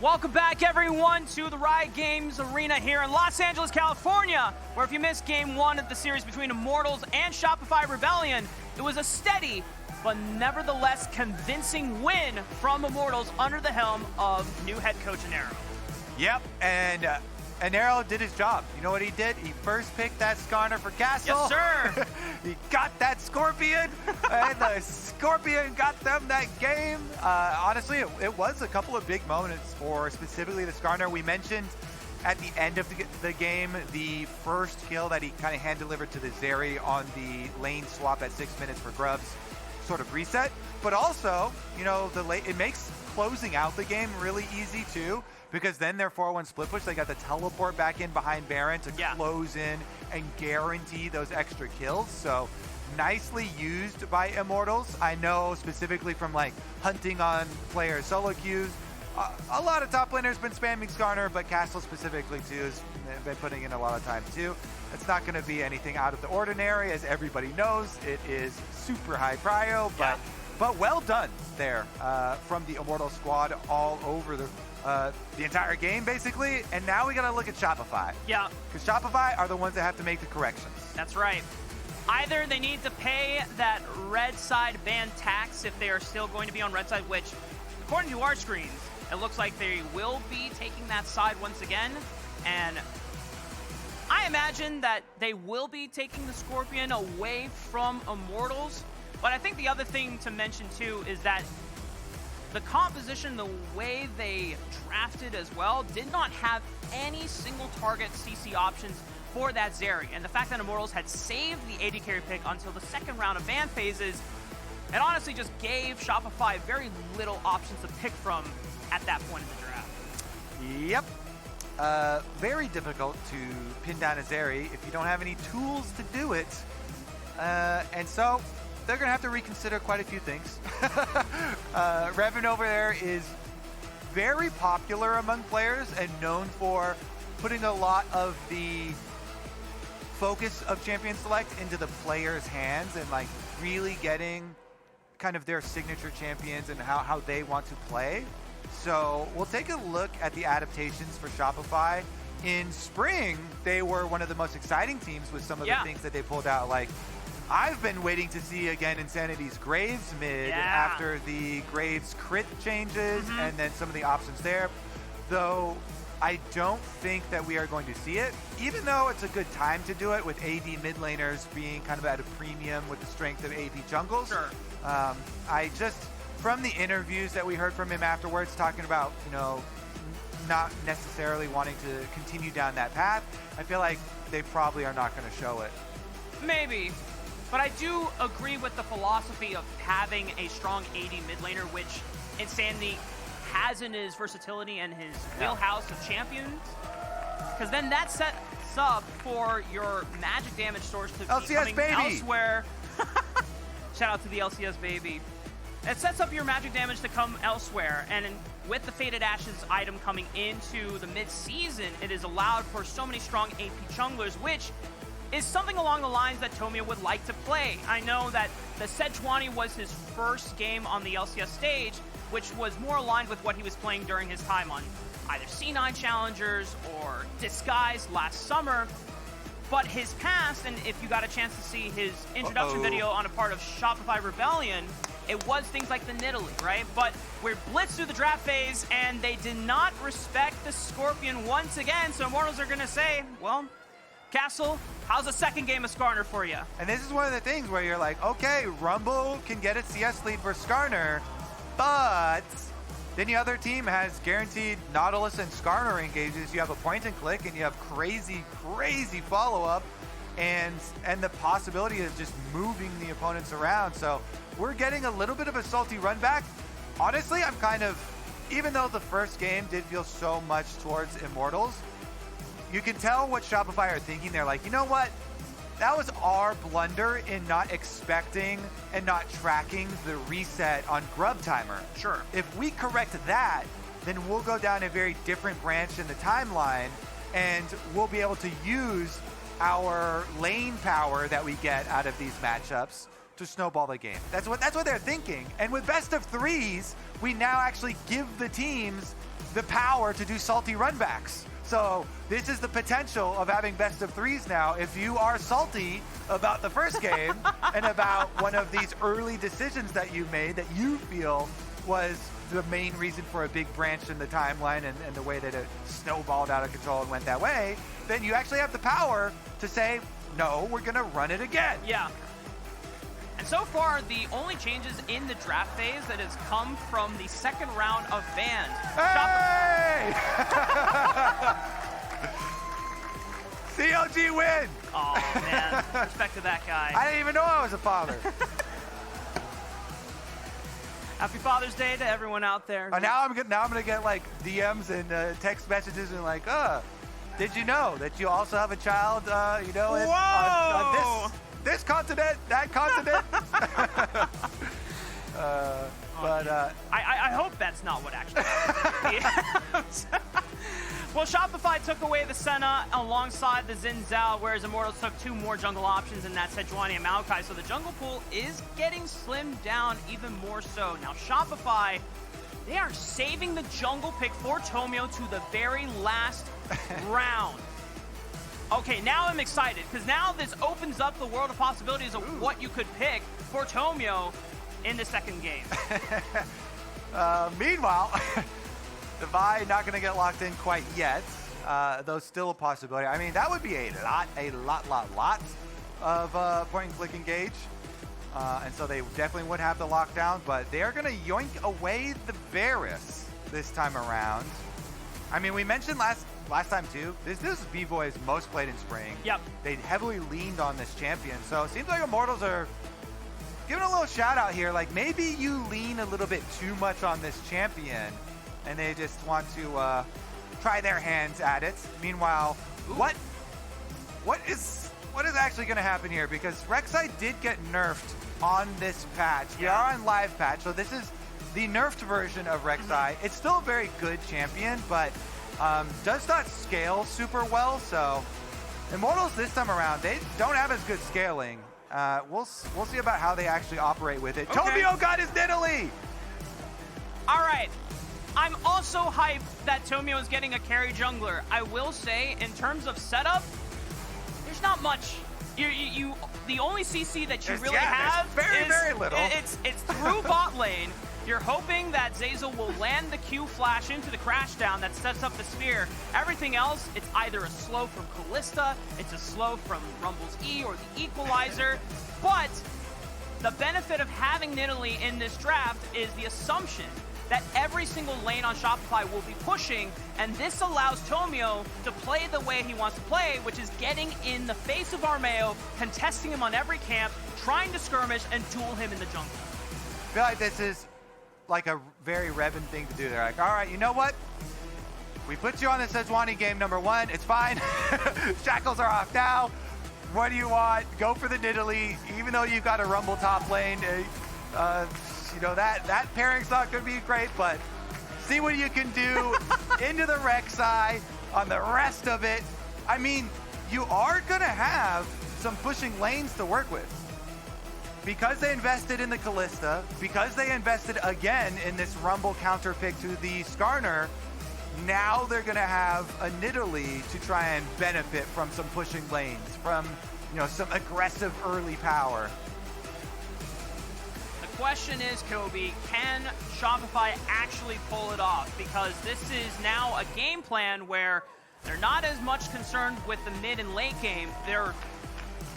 Welcome back, everyone, to the Riot Games arena here in Los Angeles, California, where if you missed Game 1 of the series between Immortals and Shopify Rebellion, it was a steady but nevertheless convincing win from Immortals under the helm of new head coach Anero. Yep, and Anero did his job. You know what he did? He first picked that Skarner for Castle. Yes, sir. He got that Scorpion, and the Scorpion got them that game. Honestly, it was a couple of big moments for specifically the Skarner. We mentioned at the end of the game, the first kill that he kind of hand-delivered to the Zeri on the lane swap at 6 minutes for Grubs sort of reset. But also, you know, it makes closing out the game really easy too, because then their 4-1 split push, they got the teleport back in behind Baron to close in and guarantee those extra kills. So nicely used by Immortals. I know specifically from like hunting on player solo queues, a lot of top laners been spamming Skarner, but Castle specifically too has been putting in a lot of time too. It's not going to be anything out of the ordinary, as everybody knows. It is super high prio, but well done there from the Immortal squad all over the entire game, basically. And now we got to look at Shopify. Yeah. Because Shopify are the ones that have to make the corrections. That's right. Either they need to pay that red side ban tax if they are still going to be on red side, which, according to our screens, it looks like they will be taking that side once again. And I imagine that they will be taking the Scorpion away from Immortals. But I think the other thing to mention too is that the composition, the way they drafted as well, did not have any single target CC options for that Zeri. And the fact that Immortals had saved the AD carry pick until the second round of ban phases, it honestly just gave Shopify very little options to pick from at that point in the draft. Yep. Very difficult to pin down a Zeri if you don't have any tools to do it. And so they're going to have to reconsider quite a few things. Revan over there is very popular among players and known for putting a lot of the focus of Champion Select into the players' hands and like really getting kind of their signature champions and how they want to play. So we'll take a look at the adaptations for Shopify. In spring, they were one of the most exciting teams with some of the things that they pulled out. Like, I've been waiting to see again Insanity's Graves mid after the Graves crit changes and then some of the options there. Though I don't think that we are going to see it, even though it's a good time to do it with AD mid laners being kind of at a premium with the strength of AP jungles. Sure. I just, from the interviews that we heard from him afterwards, talking about, you know, not necessarily wanting to continue down that path, I feel like they probably are not going to show it. Maybe. But I do agree with the philosophy of having a strong AD mid laner, which Insanity has in his versatility and his wheelhouse of champions. Because then that sets up for your magic damage source to be coming elsewhere. Shout out to the LCS baby. It sets up your magic damage to come elsewhere, and with the Faded Ashes item coming into the mid-season, it is allowed for so many strong AP junglers, which is something along the lines that Tomio would like to play. I know that the Sejuani was his first game on the LCS stage, which was more aligned with what he was playing during his time on either C9 Challengers or Disguise last summer. But his past, and if you got a chance to see his introduction video on a part of Shopify Rebellion, it was things like the Nidalee, right? But we're blitzed through the draft phase, and they did not respect the Scorpion once again, so Immortals are going to say, well, Castle, how's the second game of Skarner for you? And this is one of the things where you're like, okay, Rumble can get a CS lead for Skarner, but then the other team has guaranteed Nautilus and Skarner engages. You have a point and click, and you have crazy, crazy follow-up, and the possibility of just moving the opponents around. So we're getting a little bit of a salty run back. Honestly, I'm kind of, even though the first game did feel so much towards Immortals, you can tell what Shopify are thinking. They're like, you know what? That was our blunder in not expecting and not tracking the reset on Grub Timer. Sure. If we correct that, then we'll go down a very different branch in the timeline, and we'll be able to use our lane power that we get out of these matchups to snowball the game. That's what they're thinking. And with best of threes, we now actually give the teams the power to do salty runbacks. So this is the potential of having best of threes now. If you are salty about the first game and about one of these early decisions that you made that you feel was the main reason for a big branch in the timeline and the way that it snowballed out of control and went that way, then you actually have the power to say, no, we're going to run it again. Yeah. And so far, the only changes in the draft phase that has come from the second round of bans. Hey! COG win! Oh, man. Respect to that guy. I didn't even know I was a father. Happy Father's Day to everyone out there. Now I'm gonna get like DMs and text messages and like, did you know that you also have a child? You know, on this continent, that continent. I hope that's not what actually happened. Well, Shopify took away the Senna alongside the Zeyzal, whereas Immortals took 2 more jungle options, and that's Sejuani and Maokai. So the jungle pool is getting slimmed down even more so. Now, Shopify, they are saving the jungle pick for Tomio to the very last round. Okay, now I'm excited, because now this opens up the world of possibilities of what you could pick for Tomio in the second game. Meanwhile, the Vi not going to get locked in quite yet, though still a possibility. I mean, that would be a lot of point-and-click engage. And so they definitely would have the lockdown, but they're going to yoink away the Varus this time around. I mean, we mentioned last time too, this is BVOY's most played in spring. Yep. They heavily leaned on this champion, so it seems like Immortals are giving a little shout out here. Like, maybe you lean a little bit too much on this champion, and they just want to try their hands at it. Meanwhile, what is actually going to happen here? Because Rek'Sai did get nerfed on this patch. We are on live patch, so this is the nerfed version of Rek'Sai. It's still a very good champion, but does not scale super well. So Immortals this time around, they don't have as good scaling. We'll see about how they actually operate with it. Okay. Tomio got his Nidalee! All right. I'm also hyped that Tomio is getting a carry jungler. I will say, in terms of setup, there's not much. The only CC that you really have is very little. It's through bot lane. You're hoping that Zeyzal will land the Q flash into the crash down that sets up the spear. Everything else, it's either a slow from Kalista, it's a slow from Rumble's E or the Equalizer. But the benefit of having Nidalee in this draft is the assumption that every single lane on Shopify will be pushing, and this allows Tomio to play the way he wants to play, which is getting in the face of Armao, contesting him on every camp, trying to skirmish and duel him in the jungle. I feel like this is like a very Revan thing to do. They're like, all right, you know what? We put you on the Sejuani game number 1. It's fine. Shackles are off now. What do you want? Go for the Nidalee, even though you've got a Rumble top lane. You know, that pairing's not going to be great, but see what you can do into the Rek'Sai on the rest of it. I mean, you are going to have some pushing lanes to work with. Because they invested in the Kalista, because they invested again in this Rumble counter pick to the Skarner, now they're going to have a Nidalee to try and benefit from some pushing lanes, from, you know, some aggressive early power. The question is, Kobe, can Shopify actually pull it off? Because this is now a game plan where they're not as much concerned with the mid and late game. Their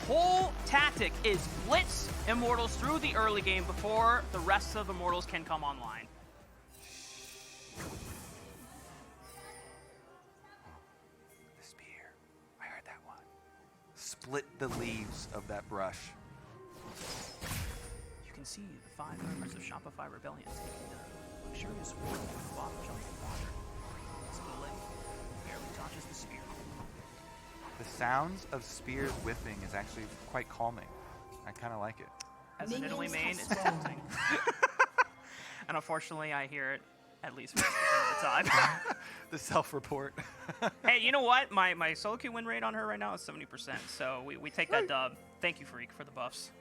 whole tactic is blitz Immortals through the early game before the rest of Immortals can come online. The spear. I heard that one. Split the leaves of that brush. You can see the 5 members of Shopify Rebellion taking the luxurious walk through the bottom jump of water. As Olleh barely touches the spear. The sounds of spears whipping is actually quite calming. I kind of like it. As a Nidalee main, it's tempting. And unfortunately, I hear it at least 50% of the time. The self-report. Hey, you know what? My solo queue win rate on her right now is 70%, so we take that dub. Thank you, Freak, for the buffs.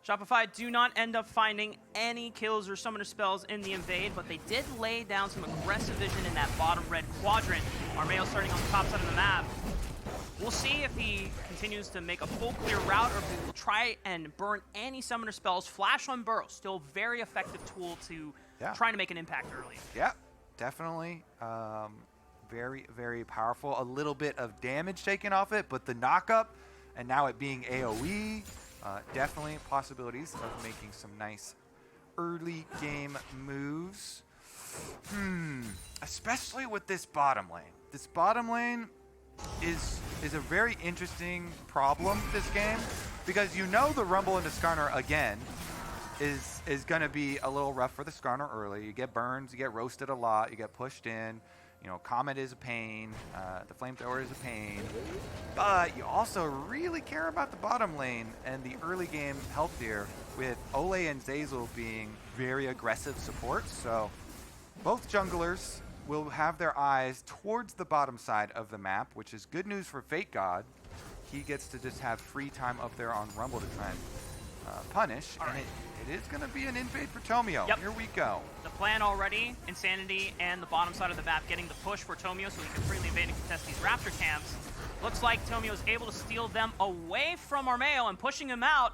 Shopify do not end up finding any kills or summoner spells in the invade, but they did lay down some aggressive vision in that bottom red quadrant. Armao starting on the top side of the map. We'll see if he continues to make a full clear route or if he will try and burn any summoner spells. Flash on Burrow, still very effective tool to trying to make an impact early. Yeah, definitely. Very, very powerful. A little bit of damage taken off it, but the knockup and now it being AoE, definitely possibilities of making some nice early game moves. Especially with this bottom lane. This bottom lane is a very interesting problem this game, because you know the rumble into Skarner again is going to be a little rough for the Skarner early. You get burns, you get roasted a lot, you get pushed in. You know, Comet is a pain, the Flamethrower is a pain, but you also really care about the bottom lane and the early game health here, with Olleh and Zeyzal being very aggressive supports. So both junglers will have their eyes towards the bottom side of the map, which is good news for FakeGod. He gets to just have free time up there on Rumble to try and punish. And it is going to be an invade for Tomio. Here we go. The plan already, Insanity and the bottom side of the map getting the push for Tomio so he can freely invade and contest these Raptor camps. Looks like Tomio is able to steal them away from Armao and pushing him out.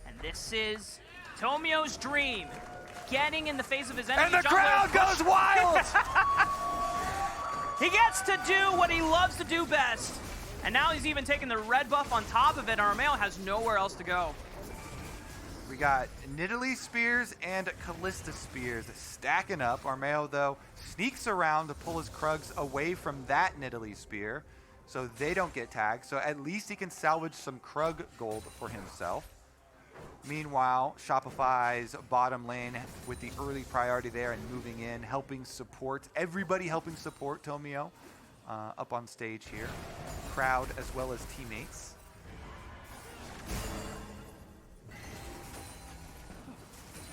And this is Tomio's dream. Getting in the face of his enemy. And the crowd goes wild! He gets to do what he loves to do best. And now he's even taking the red buff on top of it. Armao has nowhere else to go. We got Nidalee spears and Kalista spears stacking up. Armao, though, sneaks around to pull his Krugs away from that Nidalee spear so they don't get tagged. So at least he can salvage some Krug gold for himself. Meanwhile, Shopify's bottom lane with the early priority there and moving in, helping support, everybody helping support Tomio up on stage here. Crowd as well as teammates.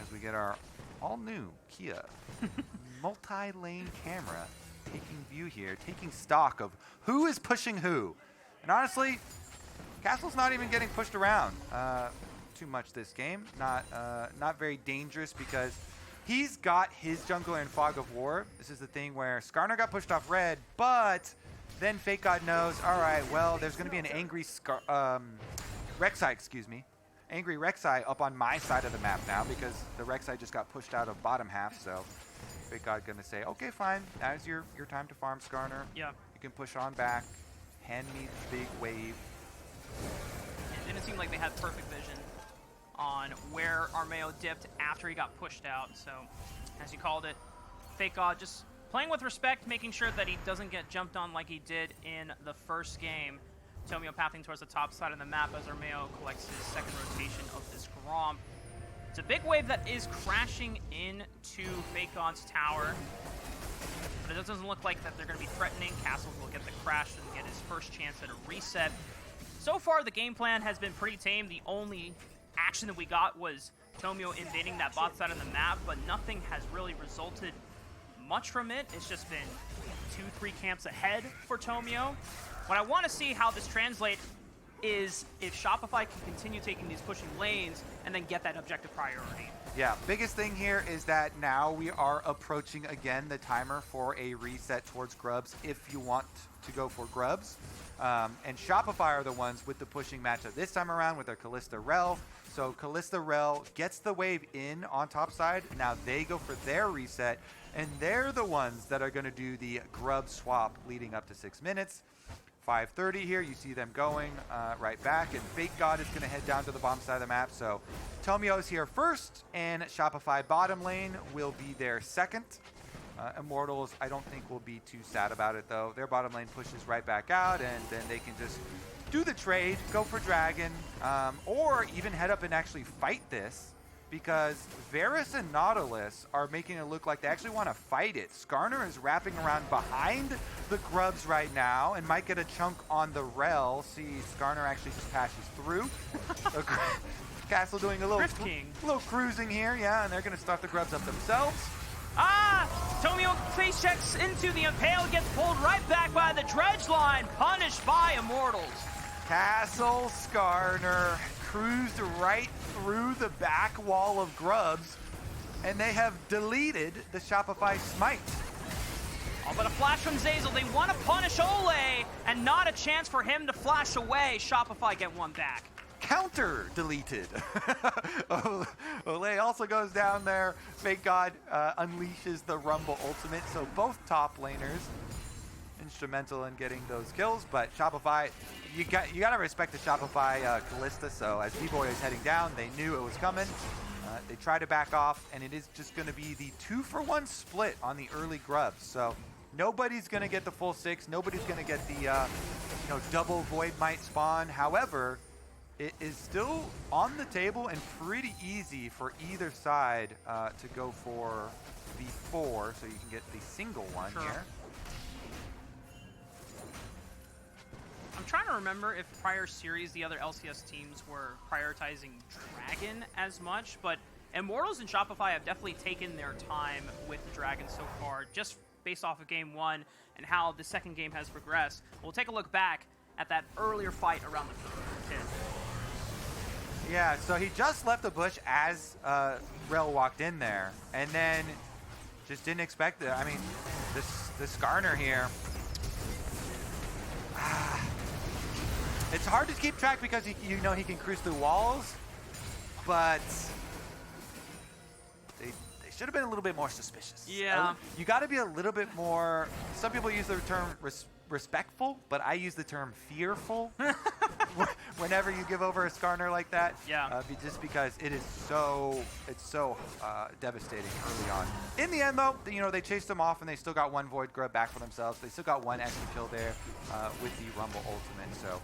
As we get our all-new Kia multi-lane camera taking view here, taking stock of who is pushing who. And honestly, Castle's not even getting pushed around too much this game. Not very dangerous because he's got his jungler in Fog of War. This is the thing where Skarner got pushed off red, but then FakeGod knows, all right, well, there's going to be an angry Rek'Sai, excuse me. Angry Rek'Sai up on my side of the map now because the Rek'Sai just got pushed out of bottom half, so FakeGod going to say, okay, fine, now's your time to farm Skarner. Yeah. You can push on back, hand me the big wave. It didn't seem like they had perfect vision on where Armao dipped after he got pushed out. So, as you called it, FakeGod just playing with respect, making sure that he doesn't get jumped on like he did in the first game. Tomio pathing towards the top side of the map as Armao collects his second rotation of this Grom. It's a big wave that is crashing into FakeGod's tower, but it doesn't look like that they're going to be threatening. Castles will get the crash and get his first chance at a reset. So far, the game plan has been pretty tame. The only action that we got was Tomio invading that bot side of the map, but nothing has really resulted much from it. It's just been 2-3 camps ahead for Tomio. What I want to see how this translates is if Shopify can continue taking these pushing lanes and then get that objective priority. Yeah, biggest thing here is that now we are approaching again the timer for a reset towards Grubs if you want to go for Grubs. And Shopify are the ones with the pushing matchup this time around with their Kalista Rell. So Kalista Rell gets the wave in on top side. Now they go for their reset, and they're the ones that are going to do the Grub swap leading up to 6 minutes. 5:30 here, you see them going right back, and FakeGod is going to head down to the bottom side of the map. So Tomio's here first, and Shopify bottom lane will be there second. Immortals, I don't think will be too sad about it, though. Their bottom lane pushes right back out, and then they can just do the trade, go for Dragon, or even head up and actually fight this, because Varus and Nautilus are making it look like they actually want to fight it. Skarner is wrapping around behind the Grubs right now and might get a chunk on the Rell. See, Skarner actually just passes through. Castle doing a little cruising here, yeah, and they're going to start the Grubs up themselves. Tomio face checks into the Impale, gets pulled right back by the dredge line, punished by Immortals. Castle, Skarner, cruised right through the back wall of Grubs, and they have deleted the Shopify smite. Oh, but a flash from Zeyzal. They want to punish Olleh, and not a chance for him to flash away. Shopify get one back. Counter deleted. Olleh also goes down there. FakeGod unleashes the Rumble ultimate. So both top laners instrumental in getting those kills. But Shopify, you got to respect the Shopify Kalista. So as BVOY is heading down, they knew it was coming. They try to back off, and it is just going to be the 2-for-1 split on the early Grubs. So nobody's going to get the full 6. Nobody's going to get the double Void Might spawn. However, it is still on the table and pretty easy for either side to go for the 4, so you can get the single one here. I'm trying to remember if prior series the other LCS teams were prioritizing Dragon as much, but Immortals and Shopify have definitely taken their time with the Dragon so far, just based off of game 1 and how the second game has progressed. We'll take a look back at that earlier fight around the pit. Yeah, so he just left the bush as Rell walked in there, and then just didn't expect it. I mean, the Skarner here, it's hard to keep track because he can cruise through walls, but they should have been a little bit more suspicious. Yeah. You got to be a little bit more, some people use the term respectful, but I use the term fearful whenever you give over a Skarner like that. Yeah. Just because it's so devastating early on. In the end, though, they chased them off, and they still got one Void Grub back for themselves. They still got one extra kill there with the Rumble ultimate, so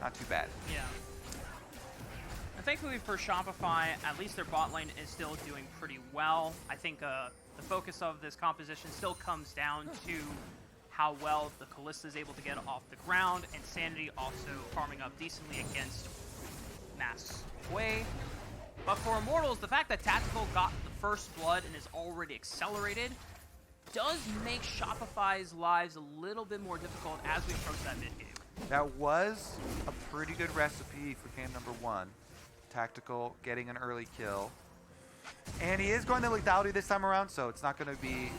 not too bad. Yeah. And thankfully for Shopify, at least their bot lane is still doing pretty well. I think the focus of this composition still comes down to how well the Kalista is able to get off the ground, and Sanity also farming up decently against Mass Hwei. But for Immortals, the fact that Tactical got the first blood and is already accelerated does make Shopify's lives a little bit more difficult as we approach that mid game. That was a pretty good recipe for game number 1. Tactical getting an early kill. And he is going to lethality this time around, so it's not going to be,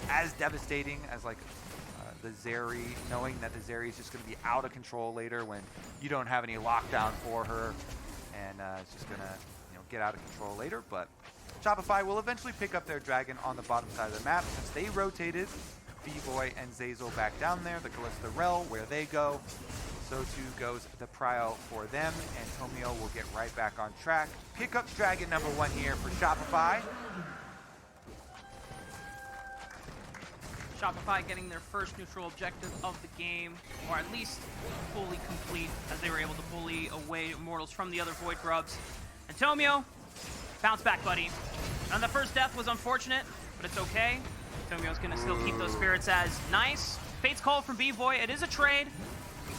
as devastating as like the Zeri, knowing that the Zeri is just going to be out of control later when you don't have any lockdown for her, and it's just going to, get out of control later. But Shopify will eventually pick up their Dragon on the bottom side of the map since they rotated BVOY and Zeyzal back down there. The Kalista Rell, where they go, so too goes the prio for them, and Tomio will get right back on track. Pick up Dragon number 1 here for Shopify. Shopify getting their first neutral objective of the game, or at least fully complete, as they were able to bully away Immortals from the other Void Grubs. And Tomio, bounce back, buddy. And the first death was unfortunate, but it's okay. Tomio's gonna still keep those spirits as nice. Fate's call from BVOY, it is a trade,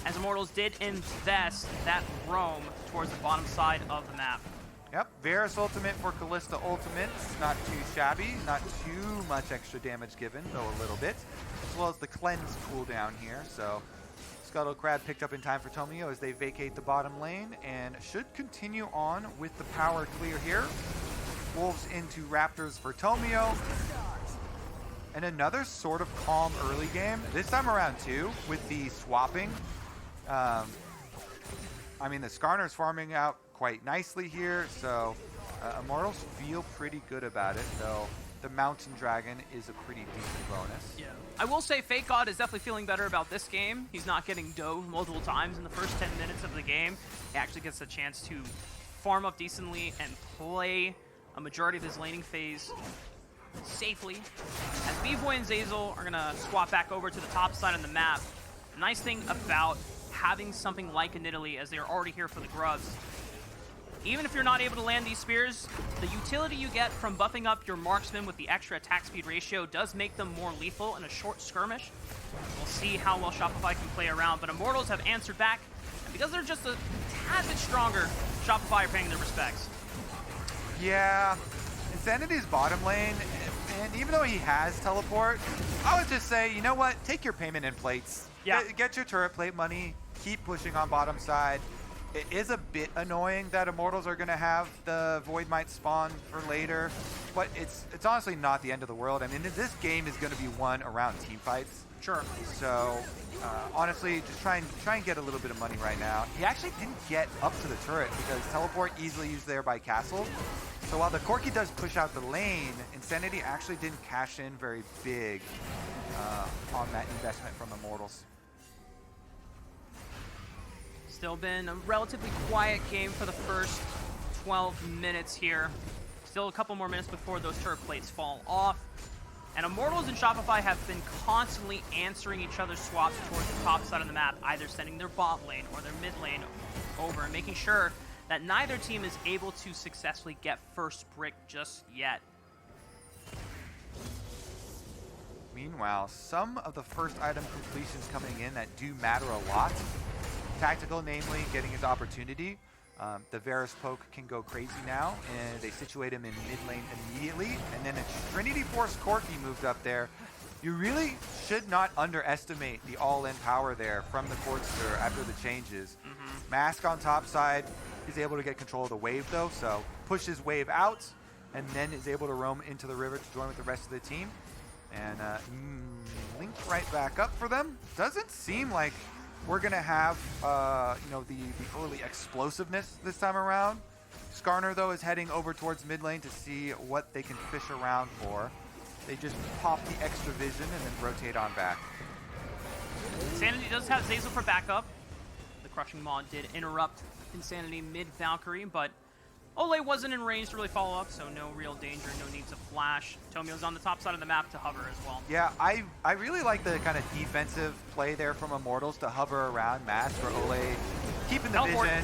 as Immortals did invest that roam towards the bottom side of the map. Yep, Varus ultimate for Kalista ultimate. Not too shabby, not too much extra damage given, though a little bit. As well as the cleanse cooldown here, so Scuttle Crab picked up in time for Tomio as they vacate the bottom lane and should continue on with the power clear here. Wolves into Raptors for Tomio. And another sort of calm early game, this time around too, with the swapping. I mean, the Skarner's farming out quite nicely here, so Immortals feel pretty good about it, though the Mountain Dragon is a pretty decent bonus. Yeah. I will say FakeGod is definitely feeling better about this game. He's not getting dove multiple times in the first 10 minutes of the game. He actually gets a chance to farm up decently and play a majority of his laning phase safely. As BVOY and Zeyzal are going to swap back over to the top side of the map. The nice thing about having something like a Nidalee, as they are already here for the Grubs, even if you're not able to land these spears, the utility you get from buffing up your marksman with the extra attack speed ratio does make them more lethal in a short skirmish. We'll see how well Shopify can play around, but Immortals have answered back, and because they're just a tad bit stronger, Shopify are paying their respects. Yeah, Insanity's bottom lane, and even though he has teleport, I would just say, you know what, take your payment in plates. Yeah. Get your turret plate money, keep pushing on bottom side. It is a bit annoying that Immortals are going to have the Void Might spawn for later, but it's honestly not the end of the world. I mean, this game is going to be won around team fights. Sure. So, honestly, just try and get a little bit of money right now. He actually didn't get up to the turret because teleport easily used there by Castle. So while the Corki does push out the lane, Insanity actually didn't cash in very big on that investment from Immortals. Still been a relatively quiet game for the first 12 minutes here. Still a couple more minutes before those turret plates fall off. And Immortals and Shopify have been constantly answering each other's swaps towards the top side of the map, either sending their bot lane or their mid lane over and making sure that neither team is able to successfully get first brick just yet. Meanwhile, some of the first item completions coming in that do matter a lot. Tactical, namely, getting his opportunity. The Varus poke can go crazy now, and they situate him in mid lane immediately. And then a Trinity Force Corki moved up there. You really should not underestimate the all-in power there from the Corkster after the changes. Mask on top side, he's able to get control of the wave though, so pushes wave out, and then is able to roam into the river to join with the rest of the team. And link right back up for them. Doesn't seem like we're gonna have you know, the early explosiveness this time around. Skarner though is heading over towards mid lane to see what they can fish around for. They just pop the extra vision and then rotate on back. Insanity does have Zeyzal for backup. The Crushing Maw did interrupt Insanity mid-Valkyrie, but Olleh wasn't in range to really follow up, so no real danger, no need to flash. Tomio's on the top side of the map to hover as well. Yeah, I really like the kind of defensive play there from Immortals to hover around Mask or Olleh, keeping the vision.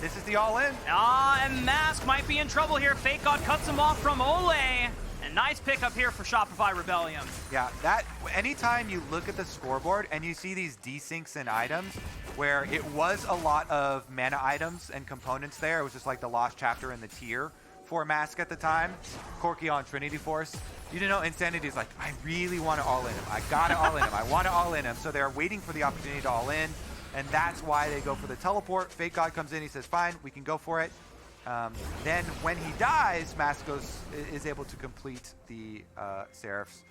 This is the all-in. And Mask might be in trouble here. FakeGod cuts him off from Olleh. And nice pickup here for Shopify Rebellion. Yeah, that anytime you look at the scoreboard and you see these desyncs in items where it was a lot of mana items and components there, it was just like the lost chapter in the tier for Mask at the time, Corki on Trinity Force. You didn't know Insanity's like, I really want to all in him. I gotta all in him. I want to all in him. So they're waiting for the opportunity to all in, and that's why they go for the teleport. FakeGod comes in, he says, fine, we can go for it. Then when he dies, Mask is able to complete the Seraphs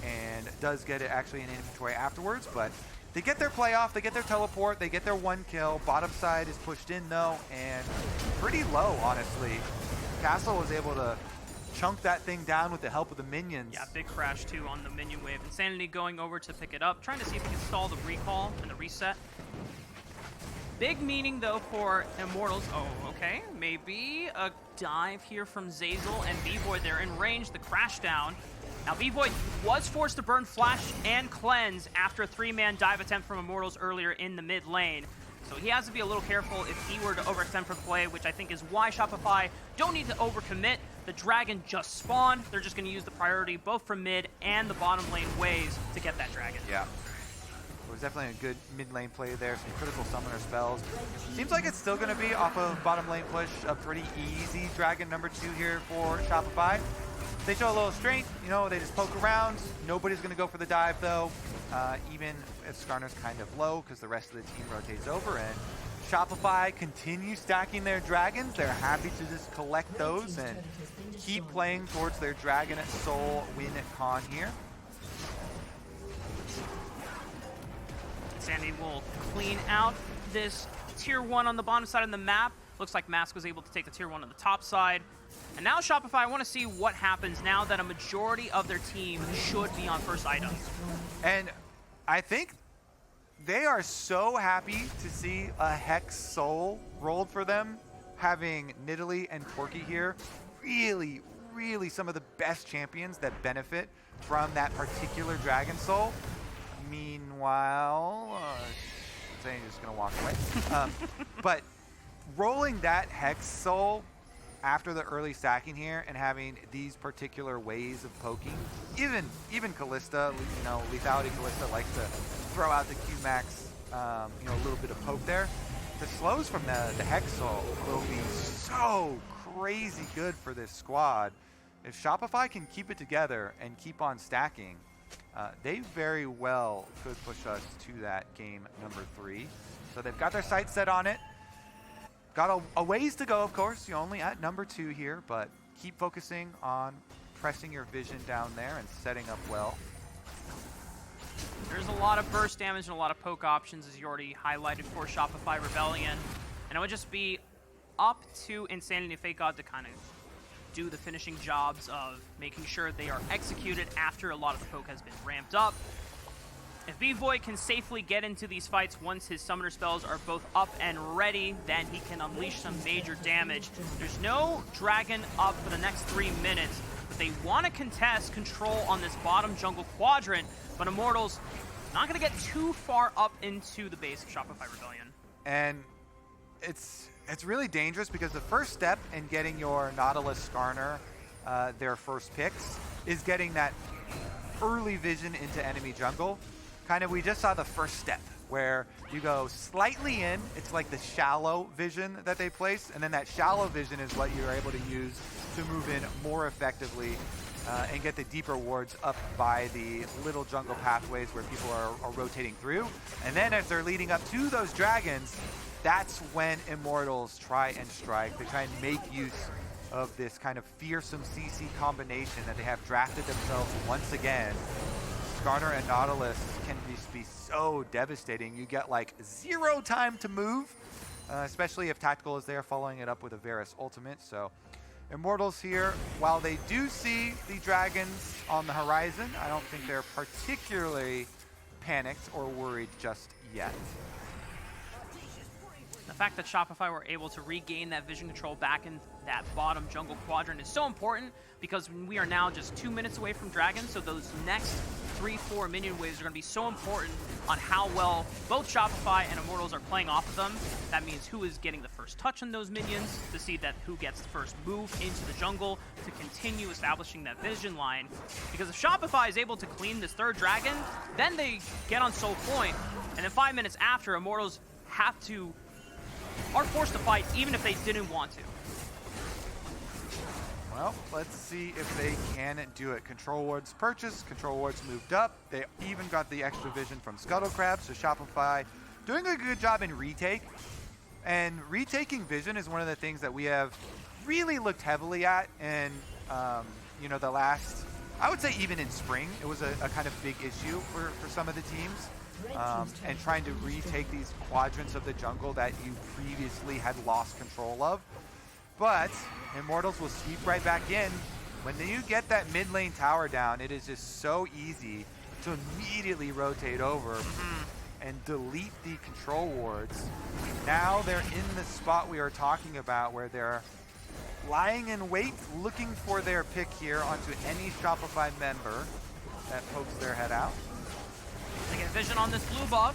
and does get it actually in inventory afterwards, but they get their play off, they get their teleport, they get their 1 kill. Bottom side is pushed in though, and pretty low, honestly. Castle was able to chunk that thing down with the help of the minions. Yeah, big crash too on the minion wave. Insanity going over to pick it up, trying to see if he can stall the recall and the reset. Big meaning though for Immortals. Oh, okay. Maybe a dive here from Zeyzal and BVOY. They're in range. The crash down. Now BVOY was forced to burn Flash and Cleanse after a 3-man dive attempt from Immortals earlier in the mid lane. So he has to be a little careful if he were to overextend for the play, which I think is why Shopify don't need to overcommit. The Dragon just spawned. They're just going to use the priority both from mid and the bottom lane ways to get that Dragon. Yeah. It was definitely a good mid lane play there, some critical summoner spells. Seems like it's still going to be off of bottom lane push, a pretty easy Dragon number 2 here for Shopify. They show a little strength, you know, they just poke around. Nobody's going to go for the dive though, even if Skarner's kind of low because the rest of the team rotates over, and Shopify continues stacking their dragons. They're happy to just collect those and keep playing towards their Dragon at Soul win at Con here. Sandy will clean out this tier 1 on the bottom side of the map. Looks like Mask was able to take the tier 1 on the top side. And now Shopify, I want to see what happens now that a majority of their team should be on first items. And I think they are so happy to see a Hex Soul rolled for them, having Nidalee and Corki here. Really, really some of the best champions that benefit from that particular Dragon Soul. Meanwhile, saying just gonna walk away. But rolling that Hex Soul after the early stacking here and having these particular ways of poking, even Kalista, you know, Lethality Kalista likes to throw out the Q-Max, you know, a little bit of poke there. The slows from the Hex Soul will be so crazy good for this squad. If Shopify can keep it together and keep on stacking, they very well could push us to that game number 3. So they've got their sights set on it. got a ways to go, of course. You're only at number 2 here, but keep focusing on pressing your vision down there and setting up well. There's a lot of burst damage and a lot of poke options, as you already highlighted for Shopify Rebellion. And it would just be up to Insanity and FakeGod to kind of do the finishing jobs of making sure they are executed after a lot of the poke has been ramped up. If BVOY can safely get into these fights once his summoner spells are both up and ready, then he can unleash some major damage. There's no dragon up for the next 3 minutes, but they want to contest control on this bottom jungle quadrant, but Immortals not going to get too far up into the base of Shopify Rebellion. And it's really dangerous because the first step in getting your Nautilus Skarner their first picks is getting that early vision into enemy jungle. Kind of, we just saw the first step where you go slightly in. It's like the shallow vision that they place, and then that shallow vision is what you're able to use to move in more effectively and get the deeper wards up by the little jungle pathways where people are rotating through. And then as they're leading up to those dragons, that's when Immortals try and strike. They try and make use of this kind of fearsome CC combination that they have drafted themselves once again. Skarner and Nautilus can just be so devastating. You get like 0 time to move, especially if Tactical is there following it up with a Varus ultimate. So Immortals here, while they do see the dragons on the horizon, I don't think they're particularly panicked or worried just yet. The fact that Shopify were able to regain that vision control back in that bottom jungle quadrant is so important because we are now just 2 minutes away from dragons, so those next 3-4 minion waves are going to be so important on how well both Shopify and Immortals are playing off of them. That means who is getting the first touch on those minions to see that who gets the first move into the jungle to continue establishing that vision line. Because if Shopify is able to clean this third dragon, then they get on soul point, and then 5 minutes after, Immortals are forced to fight even if they didn't want to. Well, let's see if they can do it. Control wards purchased, control wards moved up. They even got the extra vision from Scuttle Crab, so Shopify doing a good job in retake. And retaking vision is one of the things that we have really looked heavily at in, you know, the last, I would say even in spring, it was a kind of big issue for some of the teams. And trying to retake these quadrants of the jungle that you previously had lost control of. But Immortals will sweep right back in. When you get that mid lane tower down, it is just so easy to immediately rotate over and delete the control wards. Now they're in the spot we are talking about where they're lying in wait, looking for their pick here onto any Shopify member that pokes their head out. They get vision on this blue buff.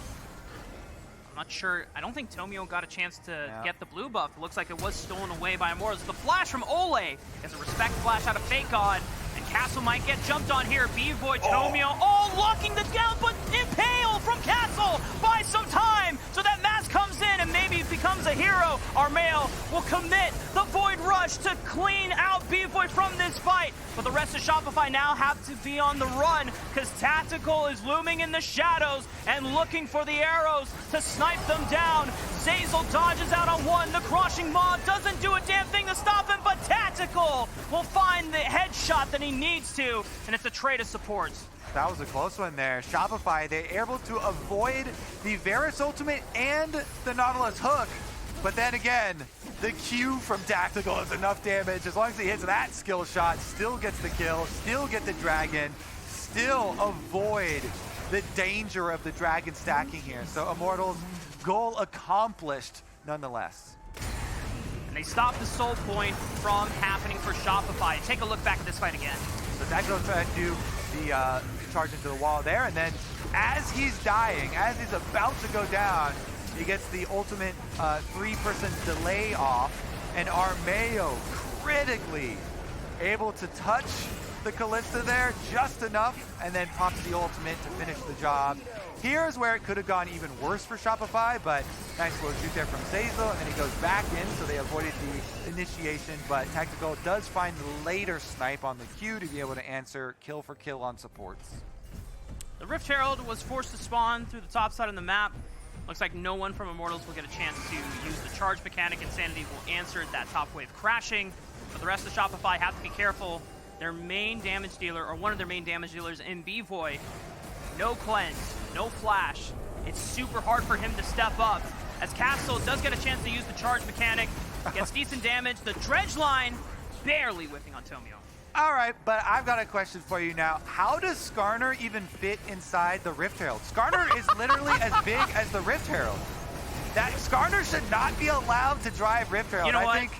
I'm not sure. I don't think Tomio got a chance to get the blue buff. It looks like it was stolen away by Immortals. The flash from Olleh is a respect flash out of FakeGod. And Castle might get jumped on here. BVOY, Tomio, locking the down, but impale from Castle. Buy some time so that Mass comes in and maybe becomes a hero. Armao will commit the Void Rush to clean out BVOY from this fight. But the rest of Shopify now have to be on the run because Tactical is looming in the shadows and looking for the arrows to snipe them down. Zeyzal dodges out on one. The Crushing Maw doesn't do a damn thing to stop him, but Tactical will find the headshot that he needs to, and it's a trade of supports. That was a close one there. Shopify, they're able to avoid the Varus ultimate and the Nautilus hook. But then again, the Q from Tactical is enough damage. As long as he hits that skill shot, still gets the kill, still get the dragon, still avoid the danger of the dragon stacking here. So Immortals, goal accomplished nonetheless. And they stop the soul point from happening for Shopify. Take a look back at this fight again. So Tactical trying to do the charge into the wall there, and then as he's dying, as he's about to go down, he gets the ultimate 3-person delay off, and Armao critically able to touch the Kalista there just enough, and then pops the ultimate to finish the job. Here's where it could have gone even worse for Shopify, but nice little shoot there from Zeyzal, and then he goes back in, so they avoided the initiation, but Tactical does find the later snipe on the Q to be able to answer kill for kill on supports. The Rift Herald was forced to spawn through the top side of the map. Looks like no one from Immortals will get a chance to use the charge mechanic. Insanity will answer that top wave crashing. But the rest of Shopify have to be careful. Their main damage dealer, or one of their main damage dealers in BVOY, no cleanse, no flash. It's super hard for him to step up. As Castle does get a chance to use the charge mechanic, gets decent damage. The dredge line barely whiffing on Tomio. All right, but I've got a question for you now. How does Skarner even fit inside the Rift Herald? Skarner is literally as big as the Rift Herald. That Skarner should not be allowed to drive Rift Herald. You know I what? think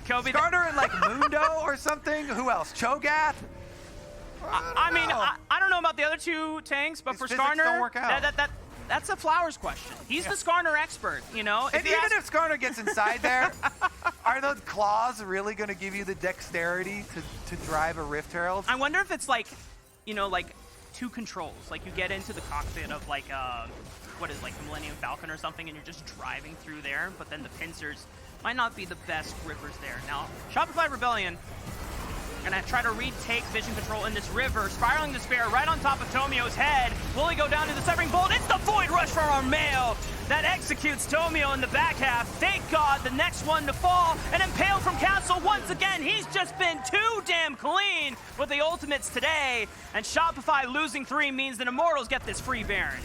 Kobe, Skarner and like Mundo or something. Who else? Cho'Gath? I mean, I don't know about the other two tanks, but His for physics Skarner, don't work out. that's a Flowers question. He's the Skarner expert, you know? And even if Skarner gets inside there, are those claws really going to give you the dexterity to drive a Rift Herald? I wonder if it's like, you know, like two controls. Like you get into the cockpit of like, what is like the Millennium Falcon or something, and you're just driving through there, but then the pincers might not be the best grippers there. Now, Shopify Rebellion gonna try to retake vision control in this river. Spiraling Despair right on top of Tomio's head. Will he go down to the Severing Bolt? It's the Void Rush from Armao that executes Tomio in the back half. FakeGod, the next one to fall. And Impale from Castle once again. He's just been too damn clean with the ultimates today. And Shopify losing 3 means that Immortals get this free Baron.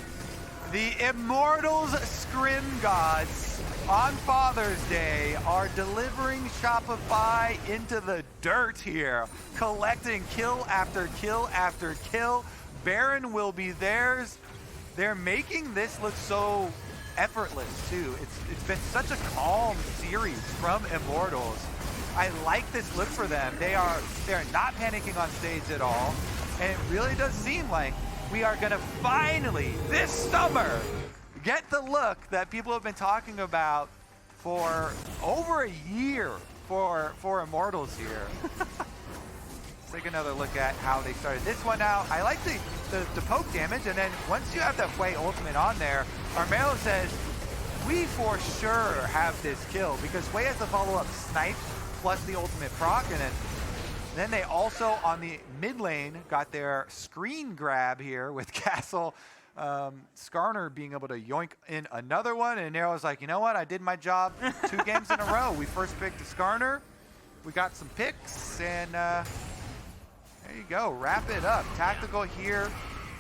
The Immortals Scrim Gods on Father's Day are delivering Shopify into the dirt here, collecting kill after kill after kill. Baron will be theirs. They're making this look so effortless too. It's been such a calm series from Immortals. I like this look for them. They're not panicking on stage at all, and it really does seem like we are gonna finally this summer get the look that people have been talking about for over a year for Immortals here. Let's take another look at how they started this one out. I like the poke damage, and then once you have that Hwei ultimate on there, Armao says, we for sure have this kill, because Hwei has the follow-up snipe plus the ultimate proc, and then they also on the mid lane got their screen grab here with Castle. Skarner being able to yoink in another one, and Nero's like, you know what, I did my job 2 games in a row. We first picked the Skarner, we got some picks, and there you go, wrap it up. Tactical here,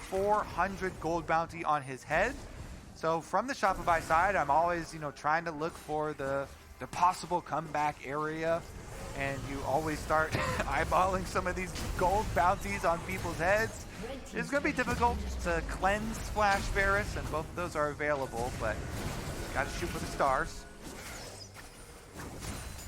400 gold bounty on his head. So from the Shopify side, I'm always, you know, trying to look for the possible comeback area, and you always start eyeballing some of these gold bounties on people's heads. It's going to be difficult to cleanse Splash Varus, and both of those are available, but got to shoot for the stars.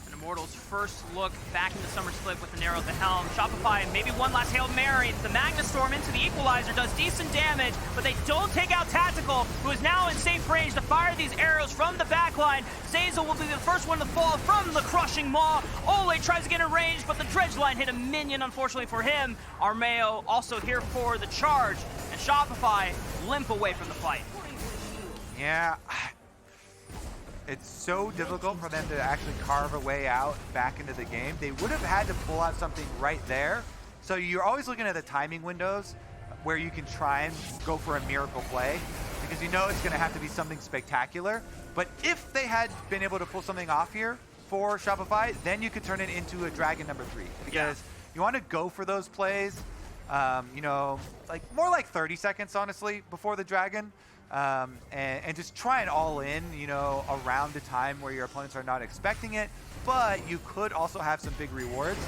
And Immortals' first look back in the Summer Split with the Nero at the helm. Shopify, maybe one last Hail Mary. The Magnastorm into the Equalizer does decent damage, but they don't take out Tactical, who is now in safe range to fire these arrows from the backline. Zeyzal will be the first one to fall from the crushing maw. Olleh tries to get in range, but the dredge line hit a minion, unfortunately for him. Armao also here for the charge, and Shopify limp away from the fight. Yeah, it's so difficult for them to actually carve a way out back into the game. They would have had to pull out something right there. So you're always looking at the timing windows where you can try and go for a miracle play, because you know it's going to have to be something spectacular. But if they had been able to pull something off here for Shopify, then you could turn it into a Dragon number 3, because you want to go for those plays, you know, like more like 30 seconds, honestly, before the Dragon. And just try it all in, you know, around the time where your opponents are not expecting it. But you could also have some big rewards.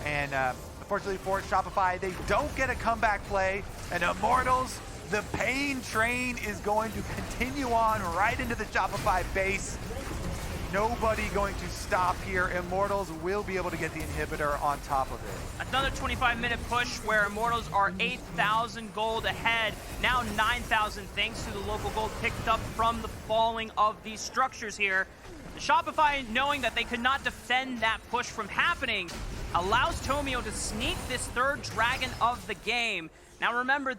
And unfortunately for Shopify, they don't get a comeback play. And Immortals, the pain train is going to continue on right into the Shopify base. Nobody going to stop here. Immortals will be able to get the inhibitor on top of it. Another 25-minute push where Immortals are 8,000 gold ahead. Now 9,000 thanks to the local gold picked up from the falling of these structures here. The Shopify, knowing that they could not defend that push from happening, allows Tomio to sneak this 3rd Dragon of the game. Now remember,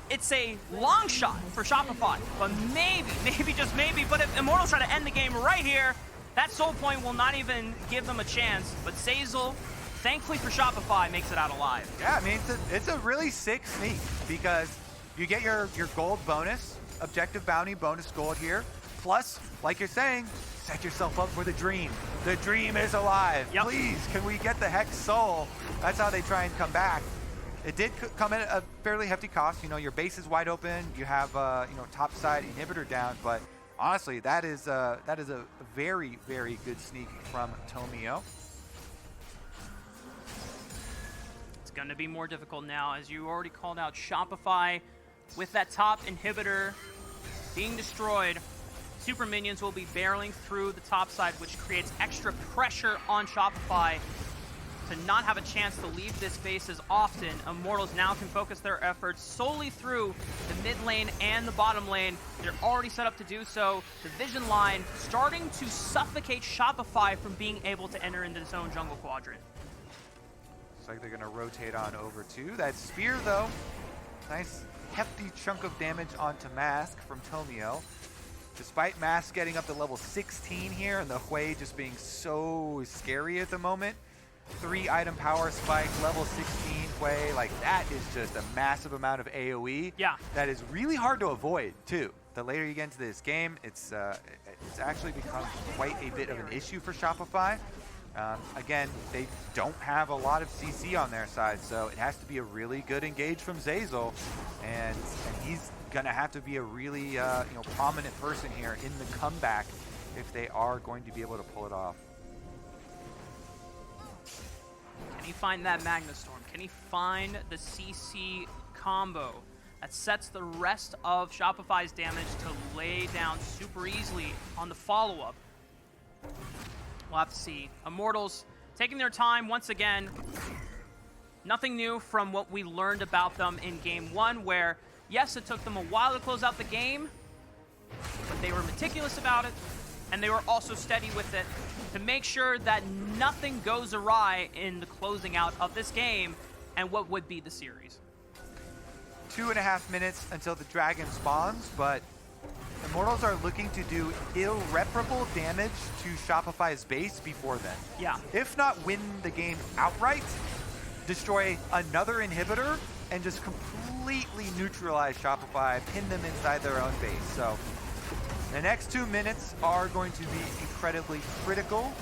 it's a long shot for Shopify, but maybe, just maybe, but if Immortals try to end the game right here, that soul point will not even give them a chance. But Zeyzal, thankfully for Shopify, makes it out alive. Yeah, I mean, it's a really sick sneak, because you get your gold bonus, objective bounty bonus gold here. Plus, like you're saying, set yourself up for the dream. The dream is alive. Yep. Please, can we get the Hex Soul? That's how they try and come back. It did come at a fairly hefty cost. You know, your base is wide open. You have, you know, top side inhibitor down. But honestly, that is a very, very good sneak from Tomio. It's going to be more difficult now, as you already called out. Shopify with that top inhibitor being destroyed. Super minions will be barreling through the top side, which creates extra pressure on Shopify to not have a chance to leave this base as often. Immortals now can focus their efforts solely through the mid lane and the bottom lane. They're already set up to do so. The vision line starting to suffocate Shopify from being able to enter into his own jungle quadrant. Looks like they're going to rotate on over to that spear, though. Nice hefty chunk of damage onto Mask from Tomio. Despite Mask getting up to level 16 here and the Hwei just being so scary at the moment, 3 item power spike, level 16 Hwei, like that is just a massive amount of AoE. Yeah. That is really hard to avoid too. The later you get into this game, it's actually become quite a bit of an issue for Shopify. Again, they don't have a lot of CC on their side, so it has to be a really good engage from Zeyzal, and he's gonna have to be a really you know, prominent person here in the comeback if they are going to be able to pull it off. Can he find that Magnastorm? Can he find the CC combo that sets the rest of Shopify's damage to lay down super easily on the follow-up? We'll have to see. Immortals taking their time once again. Nothing new from what we learned about them in Game 1, where, yes, it took them a while to close out the game, but they were meticulous about it, and they were also steady with it to make sure that nothing goes awry in the closing out of this game and what would be the series. 2.5 minutes until the dragon spawns, but Immortals are looking to do irreparable damage to Shopify's base before then. Yeah. If not win the game outright, destroy another inhibitor, and just completely neutralize Shopify, pin them inside their own base. So the next 2 minutes are going to be incredibly critical.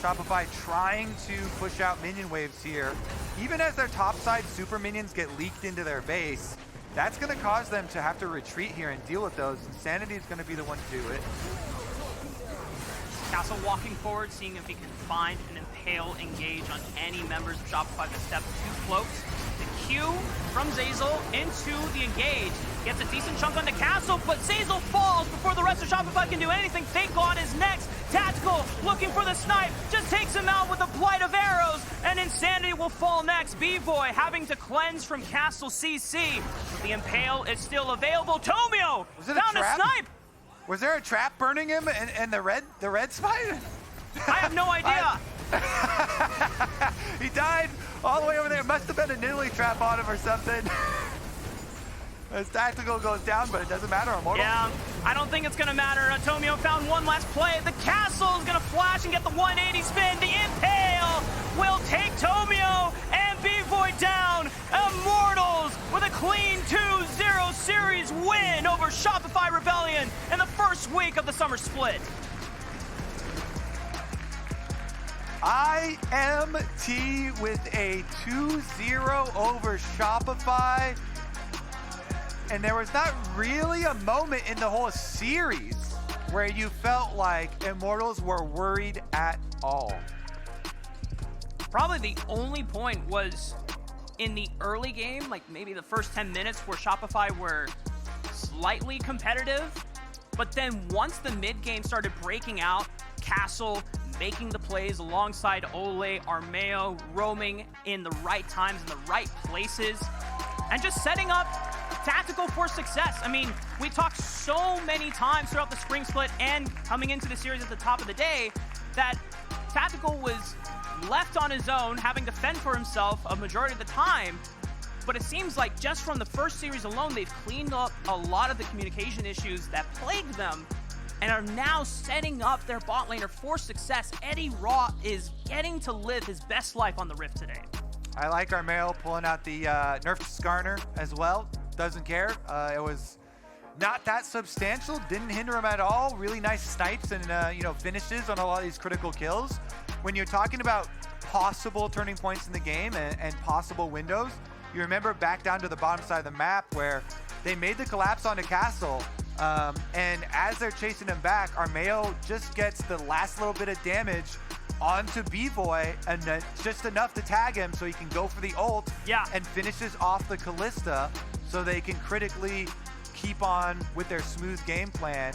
Shopify trying to push out minion waves here. Even as their topside super minions get leaked into their base, that's going to cause them to have to retreat here and deal with those. Insanity is going to be the one to do it. Castle walking forward, seeing if he can find an impale engage on any members of Shopify that step too close. The Q from Zeyzal into the engage. Gets a decent chunk on the Castle, but Zeyzal falls before the rest of Shopify can do anything. FakeGod is next. Tactical looking for the snipe. Just takes him out with a blight of arrows. And Insanity will fall next. BVOY having to cleanse from Castle CC. But the impale is still available. Tomio found a snipe. Was there a trap burning him and the red spider? I have no idea. He died all the way over there. It must have been a Nidalee trap on him or something. As Tactical goes down, but it doesn't matter. Immortal. Yeah, I don't think it's going to matter. Tomio found one last play. The Castle is going to flash and get the 180 spin. The Impale will take Tomio and BVOY down. Immortals with a clean 2-0 series win over Shopify Rebellion in the first week of the Summer Split. IMT with a 2-0 over Shopify. And there was not really a moment in the whole series where you felt like Immortals were worried at all. Probably the only point was in the early game, like maybe the first 10 minutes where Shopify were slightly competitive. But then once the mid game started breaking out, Castle making the plays alongside Olleh, Armao, roaming in the right times, in the right places, and just setting up Tactical for success. I mean, we talked so many times throughout the spring split and coming into the series at the top of the day that Tactical was left on his own, having to fend for himself a majority of the time. But it seems like just from the first series alone, they've cleaned up a lot of the communication issues that plagued them and are now setting up their bot laner for success. Eddie Raw is getting to live his best life on the Rift today. I like Armao pulling out the nerfed Skarner as well. doesn't care. It was not that substantial, didn't hinder him at all. Really nice snipes and finishes on a lot of these critical kills. When you're talking about possible turning points in the game and possible windows, you remember back down to the bottom side of the map where they made the collapse onto Castle, and as they're chasing him back, Armao just gets the last little bit of damage onto BVOY, and just enough to tag him so he can go for the ult and finishes off the Kalista so they can critically keep on with their smooth game plan.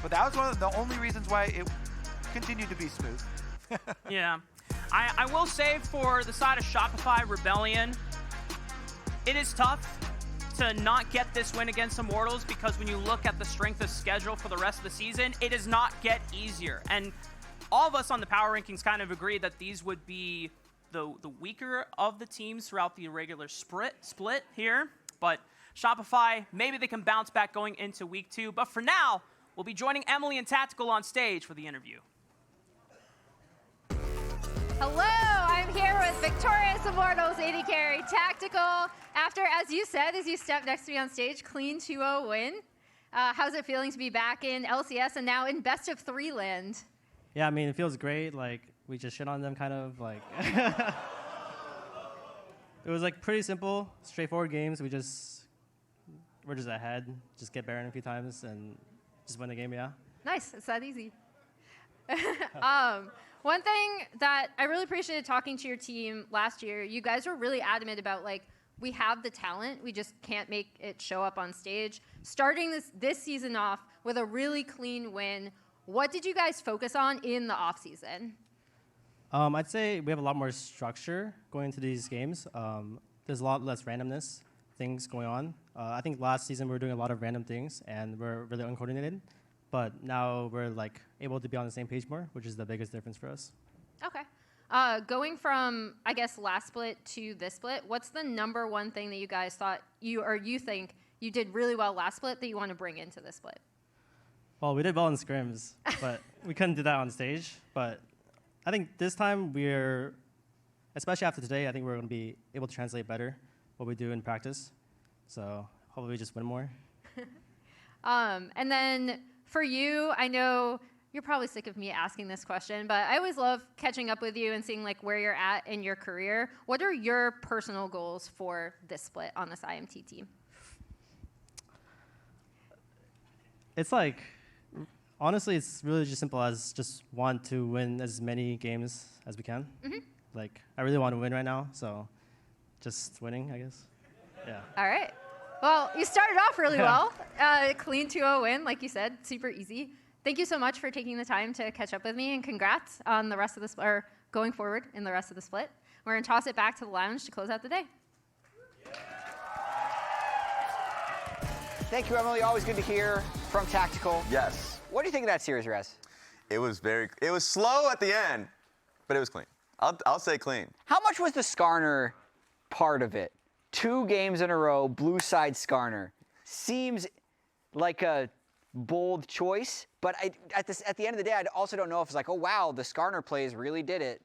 But that was one of the only reasons why it continued to be smooth. Yeah. I will say for the side of Shopify Rebellion, it is tough to not get this win against Immortals, because when you look at the strength of schedule for the rest of the season, it does not get easier. And all of us on the power rankings kind of agree that these would be the weaker of the teams throughout the irregular split here. But Shopify, maybe they can bounce back going into week 2. But for now, we'll be joining Emily and Tactical on stage for the interview. Hello, I'm here with victorious Immortals AD carry Tactical. After, as you said, as you stepped next to me on stage, clean 2-0 win. How's it feeling to be back in LCS and now in best of 3 land? Yeah, I mean, it feels great. Like, we just shit on them, kind of. Like, it was like pretty simple, straightforward games. We're just ahead, just get Baron a few times and just win the game. Yeah. Nice, it's that easy. One thing that I really appreciated talking to your team last year, you guys were really adamant about, like, we have the talent, we just can't make it show up on stage. Starting this season off with a really clean win, what did you guys focus on in the offseason? I'd say we have a lot more structure going into these games. There's a lot less randomness, things going on. I think last season we were doing a lot of random things and we're really uncoordinated. But now we're like able to be on the same page more, which is the biggest difference for us. Okay. Going from, I guess, last split to this split, what's the number one thing that you guys thought you think you did really well last split that you want to bring into this split? Well, we did well in scrims, but we couldn't do that on stage. But I think this time we're, especially after today, I think we're going to be able to translate better what we do in practice. So hopefully we just win more. And then for you, I know you're probably sick of me asking this question, but I always love catching up with you and seeing like where you're at in your career. What are your personal goals for this split on this IMT team? It's like, honestly, it's really just simple as just want to win as many games as we can. Mm-hmm. Like, I really want to win right now, so just winning, I guess. Yeah. All right. Well, you started off really well. Clean 2-0 win, like you said, super easy. Thank you so much for taking the time to catch up with me, and congrats on the rest of the split, or going forward in the rest of the split. We're going to toss it back to the lounge to close out the day. Thank you, Emily. Always good to hear from Tactical. Yes. What do you think of that series, Rez? It was slow at the end, but it was clean. I'll say clean. How much was the Skarner part of it? 2 games in a row, blue side Skarner. Seems like a bold choice, but at the end of the day, I also don't know if it's like, oh wow, the Skarner plays really did it.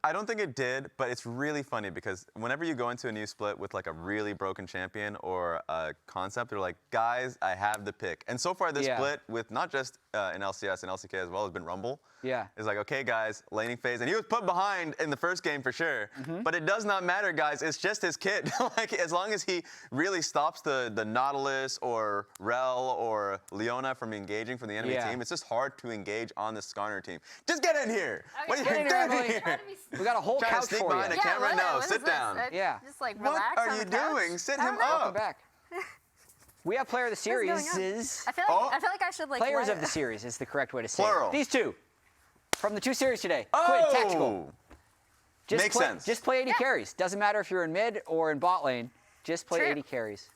I don't think it did, but it's really funny because whenever you go into a new split with like a really broken champion or a concept, they're like, guys, I have the pick. And so far this split with not just in LCS and LCK as well has been Rumble. Yeah. It's like, okay, guys, laning phase. And he was put behind in the first game for sure. Mm-hmm. But it does not matter, guys. It's just his kit. Like, as long as he really stops the Nautilus or Rell or Leona from engaging from the enemy team, it's just hard to engage on the Skarner team. Just get in here. Okay, what are you doing here? We got a whole Trying couch to sneak for behind you. a camera? No, sit down. Yeah. Just like What relax are on you the couch? doing? Sit I him don't know. up. Welcome back. We have player of the series. I feel like I should like Players let- of the series is the correct way to say Plural. it. These 2 from the 2 series today. Oh! Quid, Tactical. Makes sense. Just play 80 carries. Doesn't matter if you're in mid or in bot lane. Just play True. 80 carries.